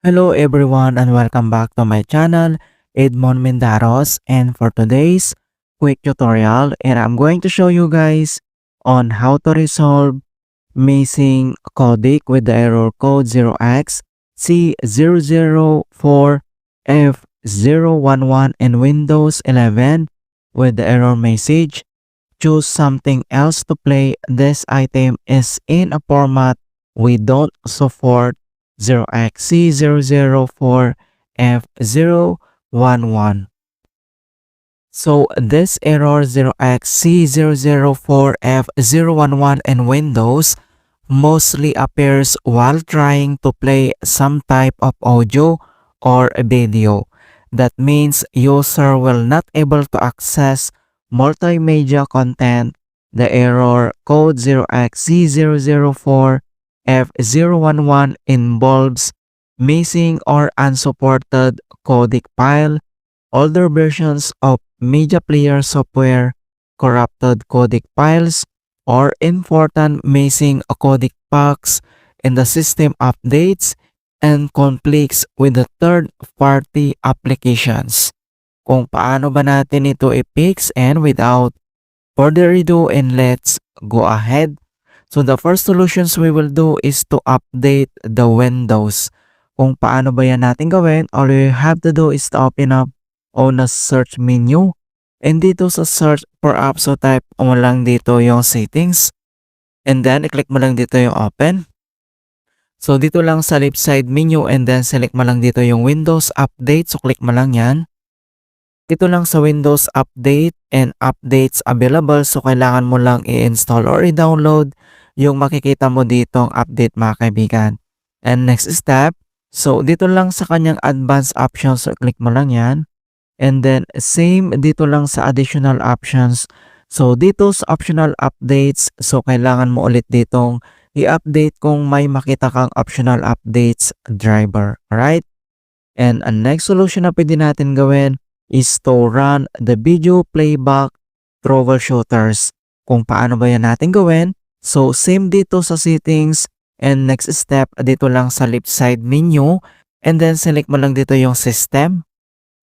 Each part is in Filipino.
Hello everyone and welcome back to my channel, Edmond Mendaros, and for today's quick tutorial I'm going to show you guys on how to resolve missing codec with the error code 0x C004F011 in Windows 11 with the error message. Choose something else to play. This item is in a format we don't support 0xC004F011. So this error 0xC004F011 in Windows mostly appears while trying to play some type of audio or video. That means user will not able to access multimedia content. The error code 0xC004F011 involves missing or unsupported codec file, older versions of media player software, corrupted codec files, or important missing codec packs in the system updates, and conflicts with the third-party applications. Kung paano ba natin ito i-fix, and without further ado, and let's go ahead. So the first solutions we will do is to update the Windows. Kung paano ba yan natin gawin, all you have to do is to open up on a search menu. And dito sa search for apps, so type mo lang dito yung settings. And then, i-click mo lang dito yung open. So dito lang sa left side menu, and then select mo lang dito yung Windows Update. So click mo lang yan. Dito lang sa Windows Update and Updates available. So kailangan mo lang i-install or i-download yung makikita mo ditong update mga kaibigan. And next step, so dito lang sa kanyang advanced options, so click mo lang yan. And then same dito lang sa additional options. So dito sa optional updates, so kailangan mo ulit ditong i-update kung may makita kang optional updates driver. Alright? And ang next solution na pwede natin gawin is to run the video playback troubleshooters. Kung paano ba yan natin gawin? So same dito sa settings, and next step dito lang sa left side menu, and then select mo lang dito yung system.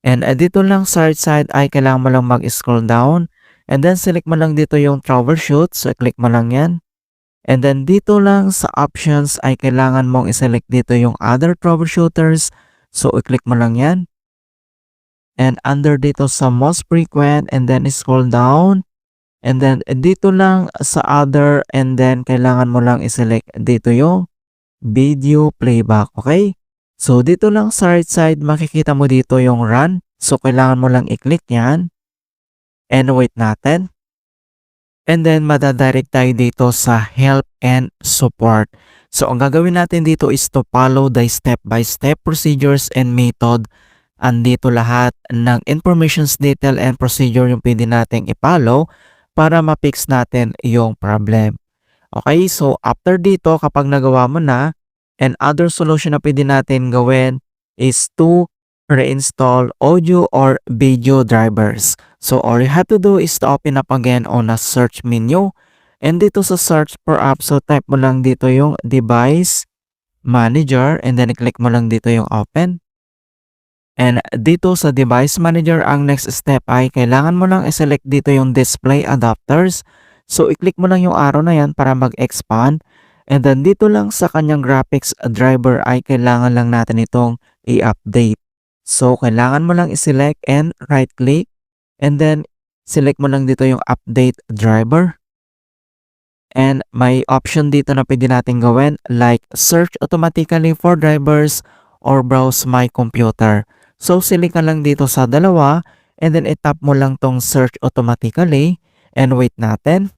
And dito lang sa right side ay kailangan mo lang mag-scroll down, and then select mo lang dito yung troubleshoot. So click mo lang yan. And then dito lang sa options ay kailangan mong i-select dito yung other troubleshooters. So i-click mo lang yan. And under dito sa most frequent, and then scroll down. And then dito lang sa other, and then kailangan mo lang i-select dito yung video playback. Okay? So dito lang sa right side makikita mo dito yung run. So kailangan mo lang i-click yan. And wait natin. And then madadirect tayo dito sa help and support. So ang gagawin natin dito is to follow the step-by-step procedures and method. Andito lahat ng informations, detail, and procedure yung pwede nating i-follow para ma-fix natin yung problem. Okay, so after dito, kapag nagawa mo na, and other solution na pwede natin gawin is to reinstall audio or video drivers. So all you have to do is to open up again on a search menu. And dito sa search for apps, so type mo lang dito yung device manager, and then click mo lang dito yung open. And dito sa device manager, ang next step ay kailangan mo lang i-select dito yung display adapters. So i-click mo lang yung arrow na yan para mag-expand. And then dito lang sa kanyang graphics driver ay kailangan lang natin itong i-update. So kailangan mo lang i-select and right click. And then select mo lang dito yung update driver. And may option dito na pwede natin gawin like search automatically for drivers or browse my computer. So select ka lang dito sa dalawa, and then i-tap mo lang tong search automatically, and wait natin.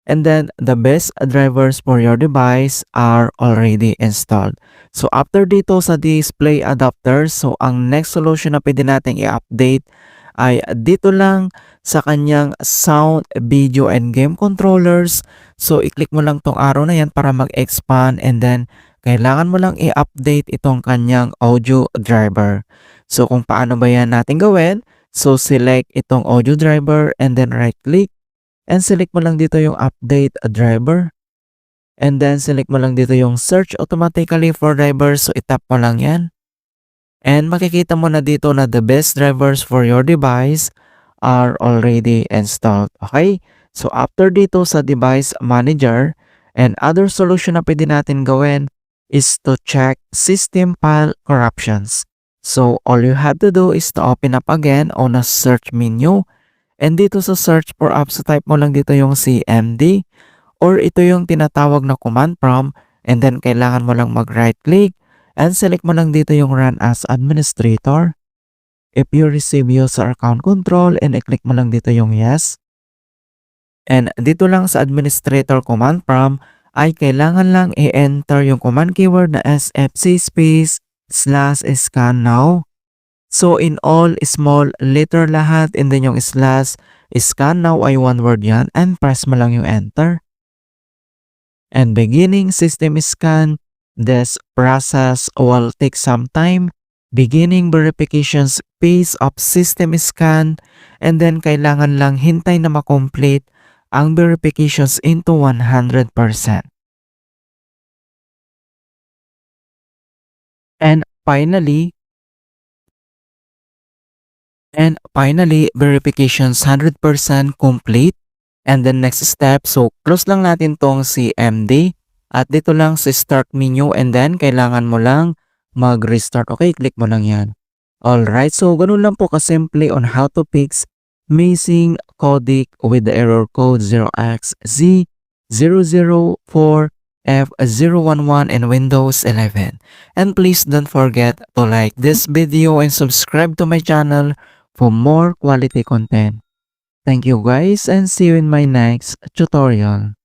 And then the best drivers for your device are already installed. So after dito sa display adapters, so ang next solution na pwede natin i-update ay dito lang sa kanyang sound, video, and game controllers. So i-click mo lang tong arrow na yan para mag-expand, and then kailangan mo lang i-update itong kanyang audio driver. So kung paano ba yan natin gawin? So select itong audio driver, and then right click, and select mo lang dito yung update driver. And then select mo lang dito yung search automatically for drivers. So itap mo lang yan. And makikita mo na dito na the best drivers for your device are already installed. Okay? So after dito sa device manager and other solution na pwede natin gawin is to check system file corruptions. So all you have to do is to open up again on a search menu. And dito sa search for apps, type mo lang dito yung CMD or ito yung tinatawag na command prompt, and then kailangan mo lang mag right click and select mo lang dito yung run as administrator. If you receive user account control, and i-click mo lang dito yung yes. And dito lang sa administrator command prompt ay kailangan lang i-enter yung command keyword na sfc /scan now. So in all small letter lahat, and then yung slash scan now ay one word yan, and press mo lang yung enter. And beginning system scan, this process will take some time. Beginning verifications phase of system scan, and then kailangan lang hintay na makomplete ang verifications into 100%. And finally, verifications 100% complete. And then next step, so close lang natin tong CMD. At dito lang sa start menu, and then kailangan mo lang mag-restart. Okay, click mo lang yan. Alright, so ganun lang po kasimple on how to fix missing codec with the error code 0xZ004F011 in Windows 11. And please don't forget to like this video and subscribe to my channel for more quality content. Thank you guys, and see you in my next tutorial.